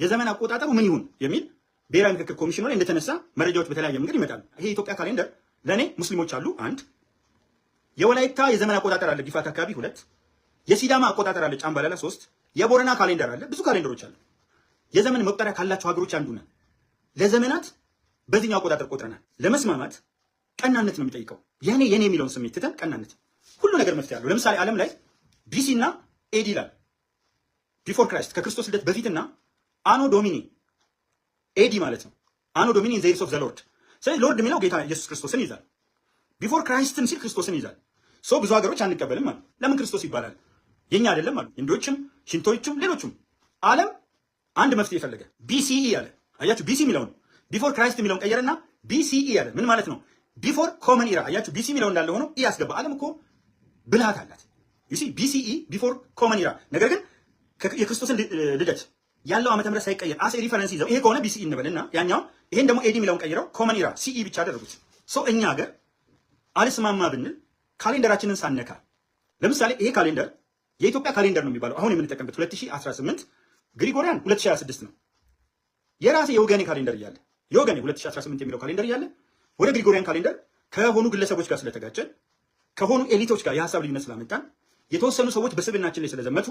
የዘመን አቆጣጠሩ ምን ይሁን የሚል ብሔራዊ ምክክር ኮሚሽኑ ላይ እንደተነሳ መረጃዎች በተለያየ መንገድ ይመጣሉ። ይሄ የኢትዮጵያ ካሌንደር ለኔ ሙስሊሞች አሉ 1፣ የወላይታ የዘመን አቆጣጠር አለ ጊፋት አካባቢ 2፣ የሲዳማ አቆጣጠር አለ ጫምባላላ 3፣ የቦረና ካሌንደር አለ። ብዙ ካሌንደሮች አሉ። የዘመን መቁጠሪያ ካላቸው ሀገሮች አንዱ ነን። ለዘመናት በዚህኛው አቆጣጠር ቆጥረናል። ለመስማማት ቀናነት ነው የሚጠይቀው። የኔ የሚለውን ስሜት ትተን ቀናነት ሁሉ ነገር መፍትሄ አለው። ለምሳሌ ዓለም ላይ ቢሲ እና ኤዲ ይላል። ቢፎር ክራይስት ከክርስቶስ ልደት በፊትና አኖ ዶሚኒ ኤዲ ማለት ነው። አኖ ዶሚኒ ኢን ዘ ኢየርስ ኦፍ ዘ ሎርድ። ስለዚህ ሎርድ የሚለው ጌታ ኢየሱስ ክርስቶስን ይዛል። ቢፎር ክራይስትም ሲል ክርስቶስን ይዛል። ሶ ብዙ ሀገሮች አንቀበልም አሉ። ለምን ክርስቶስ ይባላል? የኛ አይደለም አሉ። ህንዶችም፣ ሽንቶይችም፣ ሌሎችም ዓለም አንድ መፍትሄ ፈለገ። ቢሲኢ አለ። አያችሁ፣ ቢሲ የሚለውን ቢፎር ክራይስት የሚለውን ቀየረና ቢሲኢ አለ። ምን ማለት ነው? ቢፎር ኮመን ኢራ። አያችሁ፣ ቢሲ የሚለው እንዳለ ሆኖ ኢ ያስገባ። ዓለም እኮ ብልሃት አላት። ዩ ሲ ቢሲኢ ቢፎር ኮመን ኢራ። ነገር ግን የክርስቶስን ልደት ያለው ዓመተ ምህረት ሳይቀየር አሴ ሪፈረንስ ይዘው ይሄ ከሆነ ቢሲኢ እንበልና ያኛው ይሄን ደግሞ ኤዲ የሚለውን ቀይረው ኮመን ኢራ ሲኢ ብቻ አደረጉት። ሶ እኛ ሀገር አልስማማ ብንል ካሌንደራችንን ሳነካ፣ ለምሳሌ ይሄ ካሌንደር የኢትዮጵያ ካሌንደር ነው የሚባለው አሁን የምንጠቀምበት 2018 ግሪጎሪያን 2026 ነው። የራሴ የወገኔ ካሌንደር እያለ የወገኔ 2018 የሚለው ካሌንደር እያለ ወደ ግሪጎሪያን ካሌንደር ከሆኑ ግለሰቦች ጋር ስለተጋጨ ከሆኑ ኤሊቶች ጋር የሀሳብ ልዩነት ስላመጣን የተወሰኑ ሰዎች በስብናችን ላይ ስለዘመቱ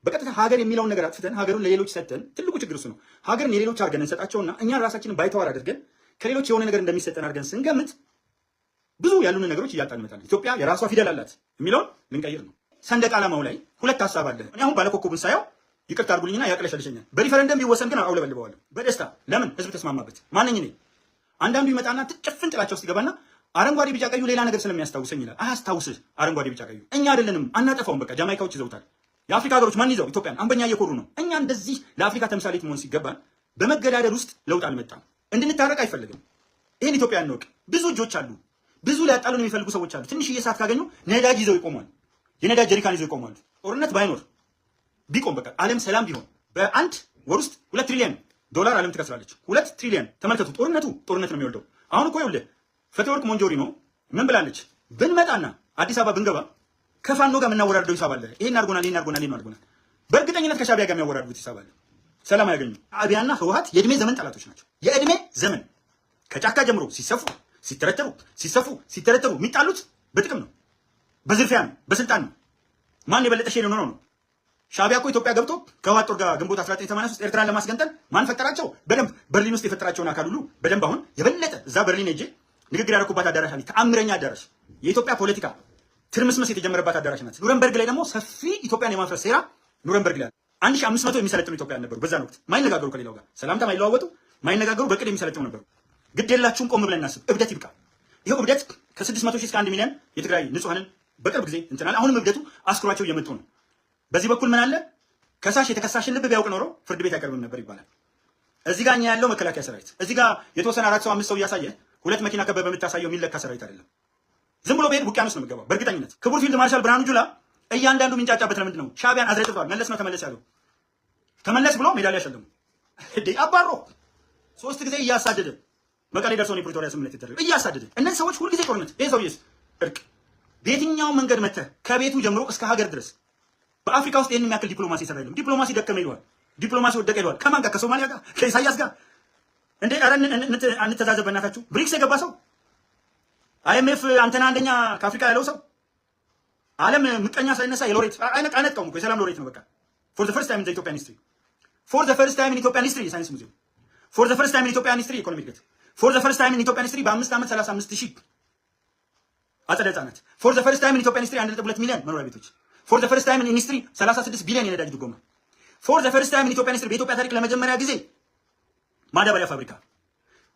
በቀጥታ ሀገር የሚለውን ነገር አጥፍተን ሀገሩን ለሌሎች ሰጥተን፣ ትልቁ ችግር እሱ ነው። ሀገርን የሌሎች አድርገን እንሰጣቸውና እኛን ራሳችንን ባይተዋር አድርገን ከሌሎች የሆነ ነገር እንደሚሰጠን አድርገን ስንገምት ብዙ ያሉን ነገሮች እያጣን እንመጣለን። ኢትዮጵያ የራሷ ፊደል አላት የሚለውን ልንቀይር ነው። ሰንደቅ ዓላማው ላይ ሁለት ሀሳብ አለ። እኔ አሁን ባለኮከቡን ሳየው ይቅርታ አድርጉልኝና ያቅለሸልሸኛል። በሪፈረንደም ቢወሰን ግን አውለበልበዋለሁ በደስታ። ለምን? ህዝብ ተስማማበት። ማንኝ እኔ አንዳንዱ ይመጣና ጭፍን ጥላቸው ውስጥ ይገባና አረንጓዴ ቢጫ ቀዩ ሌላ ነገር ስለሚያስታውሰኝ ይላል። አያስታውስህ አረንጓዴ ቢጫ ቀዩ። እኛ አይደለንም አናጠፋውም። በቃ ጃማይካዎች ይዘውታል። የአፍሪካ ሀገሮች ማን ይዘው? ኢትዮጵያን አንበኛ እየኮሩ ነው። እኛ እንደዚህ ለአፍሪካ ተምሳሌት መሆን ሲገባን በመገዳደል ውስጥ ለውጥ አልመጣም። እንድንታረቅ አይፈልግም። ይህን ኢትዮጵያ እንወቅ። ብዙ እጆች አሉ። ብዙ ሊያጣሉን የሚፈልጉ ሰዎች አሉ። ትንሽዬ ሰዓት ካገኙ ነዳጅ ይዘው ይቆማል። የነዳጅ ጀሪካን ይዘው ይቆማሉ። ጦርነት ባይኖር ቢቆም በቃ ዓለም ሰላም ቢሆን በአንድ ወር ውስጥ 2 ትሪሊዮን ዶላር ዓለም ትከስራለች። 2 ትሪሊዮን ተመልከቱ። ጦርነት ነው የሚወልደው። አሁን እኮ ይኸውልህ ፈትወርቅ ሞንጆሪኖ ምን ብላለች? ብንመጣና አዲስ አበባ ብንገባ ከፋኖ ጋር የምናወራርደው ሂሳብ አለ። ይሄን አድርጎናል። በእርግጠኝነት ከሻቢያ ጋር የሚያወራርዱት ሂሳብ አለ። ሰላም አያገኙ። ሻቢያና ህወሓት የእድሜ ዘመን ጠላቶች ናቸው። የእድሜ ዘመን ከጫካ ጀምሮ ሲተረተሩ የሚጣሉት በጥቅም ነው፣ በዝርፊያ ነው፣ በስልጣን ነው። ማን የበለጠ ሼር ነው? ሻቢያ እኮ ኢትዮጵያ ገብቶ ከህወሓት ጦር ጋር ግንቦት 1983 ኤርትራን ለማስገንጠል ማን ፈጠራቸው? በደንብ በርሊን ውስጥ የፈጠራቸውን አካል ሁሉ በደንብ አሁን የበለጠ እዛ በርሊን ሄጄ ንግግር ያደረኩባት አዳራሽ አለች። ተአምረኛ አዳራሽ፣ የኢትዮጵያ ፖለቲካ ትርምስመስ የተጀመረባት አዳራሽ ናት። ኑረንበርግ ላይ ደግሞ ሰፊ ኢትዮጵያን የማፍረስ ሴራ ኑረንበርግ ላይ 1500 የሚሰለጥኑ ኢትዮጵያውያን ነበሩ። በዛን ወቅት ማይነጋገሩ፣ ከሌላው ጋር ሰላምታ ማይለዋወጡ፣ ማይነጋገሩ በቅድ የሚሰለጥኑ ነበሩ። ግድ የላችሁም፣ ቆም ብለን እናስብ። እብደት ይብቃ። ይሄው እብደት ከ600 ሺህ እስከ 1 ሚሊዮን የትግራይ ንጹሃንን በቅርብ ጊዜ እንትናል። አሁንም እብደቱ አስክሯቸው እየመጡ ነው። በዚህ በኩል ምን አለ? ከሳሽ የተከሳሽን ልብ ቢያውቅ ኖሮ ፍርድ ቤት አይቀርብም ነበር ይባላል። እዚህ ጋር እኛ ያለው መከላከያ ሰራዊት፣ እዚህ ጋር የተወሰነ 4 ሰው 5 ሰው እያሳየ 2 መኪና ከበበ በምታሳየው የሚለካ ሰራዊት አይደለም። ዝም ብሎ በሄድ ውቅያኖስ ነው የሚገባው በእርግጠኝነት። ክቡር ፊልድ ማርሻል ብርሃኑ ጁላ እያንዳንዱ የሚንጫጫበት ለምንድን ነው? ሻቢያን አዝረጥቷል። መለስ ነው ተመለስ ያለው። ተመለስ ብሎ ሜዳሊያ ያሸለሙ እዴ አባሮ 3 ጊዜ እያሳደደ መቀሌ ደርሶ ነው የፕሪቶሪያ ስምምነት የተደረገው። እያሳደደ እነዚህ ሰዎች ሁልጊዜ ጦርነት። ይሄ ሰውዬስ እርቅ በየትኛው መንገድ መተህ ከቤቱ ጀምሮ እስከ ሀገር ድረስ በአፍሪካ ውስጥ ይሄን የሚያክል ዲፕሎማሲ ሰራ የለም። ዲፕሎማሲ ደከመ ይለዋል። ዲፕሎማሲ ወደቀ ይለዋል። ከማን ጋር? ከሶማሊያ ጋር፣ ከኢሳያስ ጋር። እንዴ ኧረ እንተዛዘብ በእናታችሁ። ብሪክስ የገባ ሰው፣ አይኤምኤፍ አንተና አንደኛ ከአፍሪካ ያለው ሰው፣ ዓለም ምቀኛ ሳይነሳ የሎሬት አይነቃውም እኮ የሰላም ሎሬት ነው። በቃ ፎር ዘ ፈርስት ታይም ኢን ኢትዮጵያን ሂስትሪ፣ ፎር ዘ ፈርስት ታይም ኢን ኢትዮጵያን ሂስትሪ የሳይንስ ሙዚየም፣ ፎር ዘ ፈርስት ታይም ኢን ኢትዮጵያን ሂስትሪ ኢኮኖሚ እድገት፣ ፎር ዘ ፈርስት ታይም ኢን ኢትዮጵያን ሂስትሪ በ5 ዓመት 35,000 አጸደ ህጻናት፣ ፎር ዘ ፈርስት ታይም ኢን ኢትዮጵያን ሂስትሪ 1.2 ሚሊዮን መኖሪያ ቤቶች፣ ፎር ዘ ፈርስት ታይም ኢን ሂስትሪ 36 ቢሊዮን የነዳጅ ድጎማ፣ ፎር ዘ ፈርስት ታይም ኢን ኢትዮጵያን ሂስትሪ በኢትዮጵያ ታሪክ ለመጀመሪያ ጊዜ ማዳበሪያ ፋብሪካ፣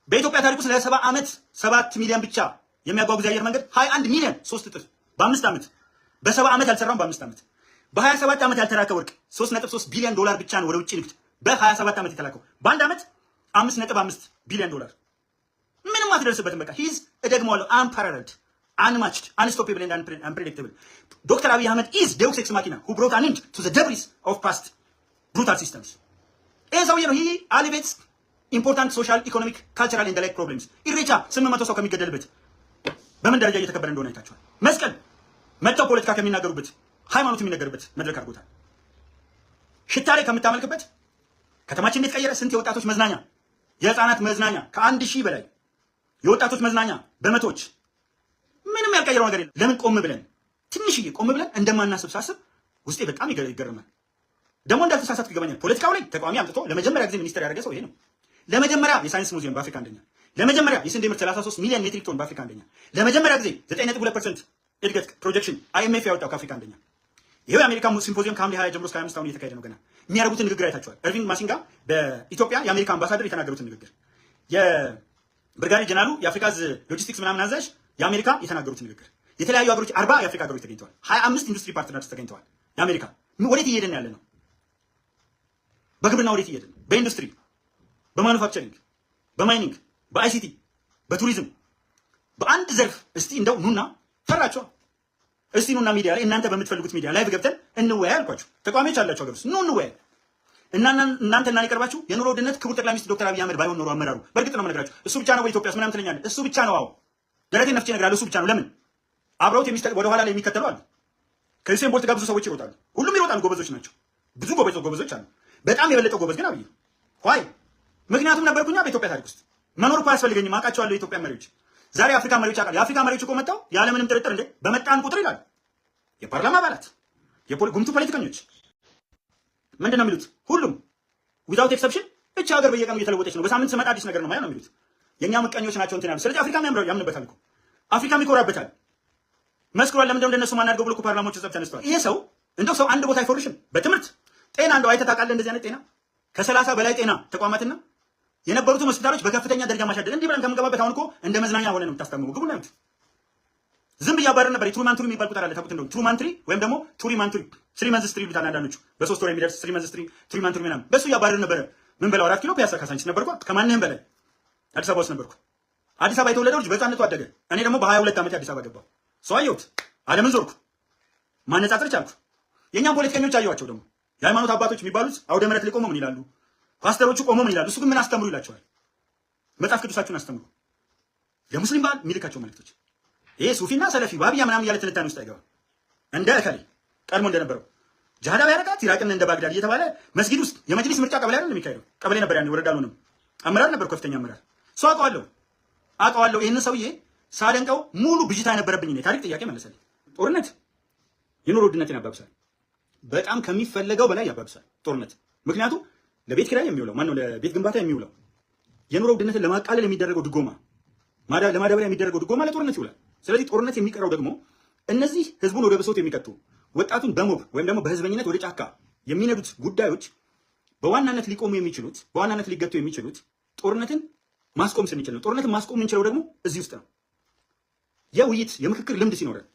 በኢትዮጵያ ታሪክ ውስጥ ለ70 ዓመት 7 ሚሊዮን ብቻ የሚያጓጉዝ አየር መንገድ 21 ሚሊዮን 3 እጥፍ በ5 ዓመት፣ በ70 ዓመት ያልሰራው በ5 ዓመት፣ በ27 ዓመት ያልተላከ ወርቅ 3.3 ቢሊዮን ዶላር ብቻ ነው ወደ ውጭ ንግድ በ27 ዓመት የተላከው። በአንድ ዓመት 5.5 ቢሊዮን ዶላር ምንም አትደርስበትም። በቃ ሂዝ እደግመዋለሁ አንፓራለድ unmatched, unstoppable and unpredictable. Dr. Abiy Ahmed is Deus Ex Machina who brought an end to the debris of past brutal systems. ይህ ሰውዬ ነው። he alleviates important social, economic, cultural and like problems. ኢሬቻ 800 ሰው ከሚገደልበት በምን ደረጃ እየተከበረ እንደሆነ አይታችኋል። መስቀል መጥተው ፖለቲካ ከሚናገሩበት ሃይማኖት የሚነገርበት መድረክ አድርጎታል። ሽታ ላይ ከምታመልክበት ከተማችን እንዴት ቀየረ? ስንት የወጣቶች መዝናኛ፣ የህፃናት መዝናኛ ከ1000 በላይ የወጣቶች መዝናኛ በመቶች። ምንም ያልቀየረው ነገር የለም። ለምን ቆም ብለን ትንሽዬ ቆም ብለን እንደማናስብ ሳስብ ውስጤ በጣም ይገርማል። ደግሞ እንዳልተሳሳትኩ ይገባኛል። ፖለቲካው ላይ ተቃዋሚ አምጥቶ ለመጀመሪያ ጊዜ ሚኒስተር ያደረገ ሰው ይሄ ነው። ለመጀመሪያ የሳይንስ ሙዚየም በአፍሪካ አንደኛ፣ ለመጀመሪያ የስንዴ ምርት 33 ሚሊዮን ሜትሪክ ቶን በአፍሪካ አንደኛ፣ ለመጀመሪያ ጊዜ 9.2% እድገት ፕሮጀክሽን አይኤምኤፍ ያወጣው ከአፍሪካ አንደኛ። ይሄው የአሜሪካ ሲምፖዚየም ከሐምሌ 20 ጀምሮ እስከ 25 አሁን እየተካሄደ ነው። ገና የሚያደርጉትን ንግግር አይታችኋል። እርቪንግ ማሲንጋ በኢትዮጵያ የአሜሪካ አምባሳደር የተናገሩትን ንግግር፣ የብርጋዴር ጀነራሉ የአፍሪካ ሎጂስቲክስ ምናምን አዛዥ የአሜሪካ የተናገሩትን ንግግር፣ የተለያዩ ሀገሮች 40 የአፍሪካ ሀገሮች ተገኝተዋል። 25 ኢንዱስትሪ ፓርትነርስ ተገኝተዋል። የአሜሪካ ወዴት እየሄድን ያለ ነው? በግብርና ወዴት እየሄድን? በኢንዱስትሪ፣ በማኑፋክቸሪንግ፣ በማይኒንግ፣ በአይሲቲ፣ በቱሪዝም፣ በአንድ ዘርፍ እስቲ እንደው ኑና ፈራቸው። እስቲ ኑና ሚዲያ ላይ እናንተ በምትፈልጉት ሚዲያ ላይቭ ገብተን እንወያይ አልኳችሁ። ተቃዋሚዎች አላችሁ ሀገር ውስጥ ኑ እንወያይ። እናንተና ይቀርባችሁ የኑሮ ውድነት ክቡር ጠቅላይ ሚኒስትር ዶክተር አብይ አህመድ ባይሆን ኖሮ አመራሩ በእርግጥ ነው የምነግራችሁ እሱ ብቻ ነው በኢትዮጵያ ውስጥ ምናምን ትለኛለህ። እሱ ብቻ ነው። አዎ ደረቴን ነፍቼ እነግርሃለሁ። እሱ ብቻ ነው። ለምን አብረውት ወደ ኋላ ላይ የሚከተሉ አሉ። ከዩሴን ቦልት ጋር ብዙ ሰዎች ይሮጣሉ። ሁሉም ይሮጣሉ፣ ጎበዞች ናቸው። ብዙ ጎበዞች አሉ። በጣም የበለጠው ጎበዝ ግን አብይ ሆይ። ምክንያቱም ነበርኩኛ በኢትዮጵያ ታሪክ ውስጥ መኖር እኮ አያስፈልገኝም። አውቃቸዋለሁ የኢትዮጵያ መሪዎች። ዛሬ የአፍሪካ መሪዎች አውቃለሁ። የአፍሪካ መሪዎች እኮ መጣው ያለምንም ጥርጥር እንዴ በመጣን ቁጥር ይላል የፓርላማ አባላት፣ ጉምቱ ፖለቲከኞች ምንድን ነው የሚሉት? ሁሉም ዊዛውት ኤክሰፕሽን እቺ ሀገር በየቀኑ እየተለወጠች ነው፣ በሳምንት ስመጣ አዲስ ነገር ነው ማለት ነው የሚሉት። የኛ ምቀኞች ናቸው እንትን ያሉት። ስለዚህ አፍሪካም ያምንበታል እኮ አፍሪካም ይኮራበታል። መስክሯል። ለምን እንደነሱ ማናደርገው ብሎ እኮ ፓርላማዎች ጸብ ተነስተዋል። ይሄ ሰው እንደው ሰው አንድ ቦታ አይፎርሽም። በትምህርት ጤና እንደው አይተህ ታውቃለህ? እንደዚህ አይነት ጤና ከ30 በላይ ጤና ተቋማትና የነበሩት ሆስፒታሎች በከፍተኛ ደረጃ ማሻደል እንዲህ ብለን ከምገባበት አሁን እኮ እንደ መዝናኛ ሆነ ነው የምታስታምሙ። ግቡ ነው ዝም ብያባረር ነበር። የትሩማንትሪ የሚባል ቁጥር አለ ታውቁት እንደው ትሩማንትሪ ወይም ደግሞ ቱሪማንትሪ 3 መንዝ ስትሪ ይሉታል አንዳንዶቹ። በ3 ወር የሚደርስ 3 መንዝ ስትሪ ትሩማንትሪ ምናምን በሱ እያባረር ነበር። ምን በላው 4 ኪሎ ፒያሳ ካሳንቺስ ነበርኩ። ከማንንም በላይ አዲስ አበባ ውስጥ ነበርኩ። አዲስ አበባ የተወለደው ልጅ በህፃንነቱ አደገ። እኔ ደግሞ በ22 ዓመት አዲስ አበባ ገባሁ። ሰው አየሁት፣ ዓለምን ዞርኩ፣ ማነጻጸር ቻልኩ። የኛም ፖለቲከኞች አየኋቸው። ደግሞ የሃይማኖት አባቶች የሚባሉት አውደ ምሕረት ላይ ቆመው ምን ይላሉ? ፓስተሮቹ ቆመው ምን ይላሉ? እሱ ግን ምን አስተምሩ ይላቸዋል። መጽሐፍ ቅዱሳችሁን አስተምሩ። ለሙስሊም ባል የሚልካቸው መልእክቶች ይሄ ሱፊና ሰለፊ ዋብያ ምናምን እያለ ትንታኔ ውስጥ አይገባም። እንደ እከሌ ቀድሞ እንደነበረው ጃሃዳ ያረጋት ኢራቅን እንደ ባግዳድ እየተባለ መስጊድ ውስጥ የመጅሊስ ምርጫ ቀበሌ አይደል የሚካሄደው? ቀበሌ ነበር ያኔ፣ ወረዳ አልሆነም። አመራር ነበር፣ ከፍተኛ አመራር። ሰው አውቀዋለሁ። ይህንን ሰውዬ ሳደንቀው ሙሉ ብዥታ የነበረብኝ ነው። ታሪክ ጥያቄ መለሰልኝ። ጦርነት የኑሮ ውድነትን ያባብሳል፣ በጣም ከሚፈለገው በላይ ያባብሳል ጦርነት። ምክንያቱም ለቤት ኪራይ የሚውለው ማነው? ለቤት ግንባታ የሚውለው የኑሮ ውድነትን ለማቃለል የሚደረገው ድጎማ፣ ለማዳበሪያ የሚደረገው ድጎማ ለጦርነት ይውላል። ስለዚህ ጦርነት የሚቀረው ደግሞ እነዚህ ህዝቡን ወደ ብሶት የሚቀጡ ወጣቱን በሞብ ወይም ደግሞ በህዝበኝነት ወደ ጫካ የሚነዱት ጉዳዮች በዋናነት ሊቆሙ የሚችሉት በዋናነት ሊገቱ የሚችሉት ጦርነትን ማስቆም ስንችል ነው። ጦርነትን ማስቆም የምንችለው ደግሞ እዚህ ውስጥ ነው። የውይይት የምክክር ልምድ ሲኖረን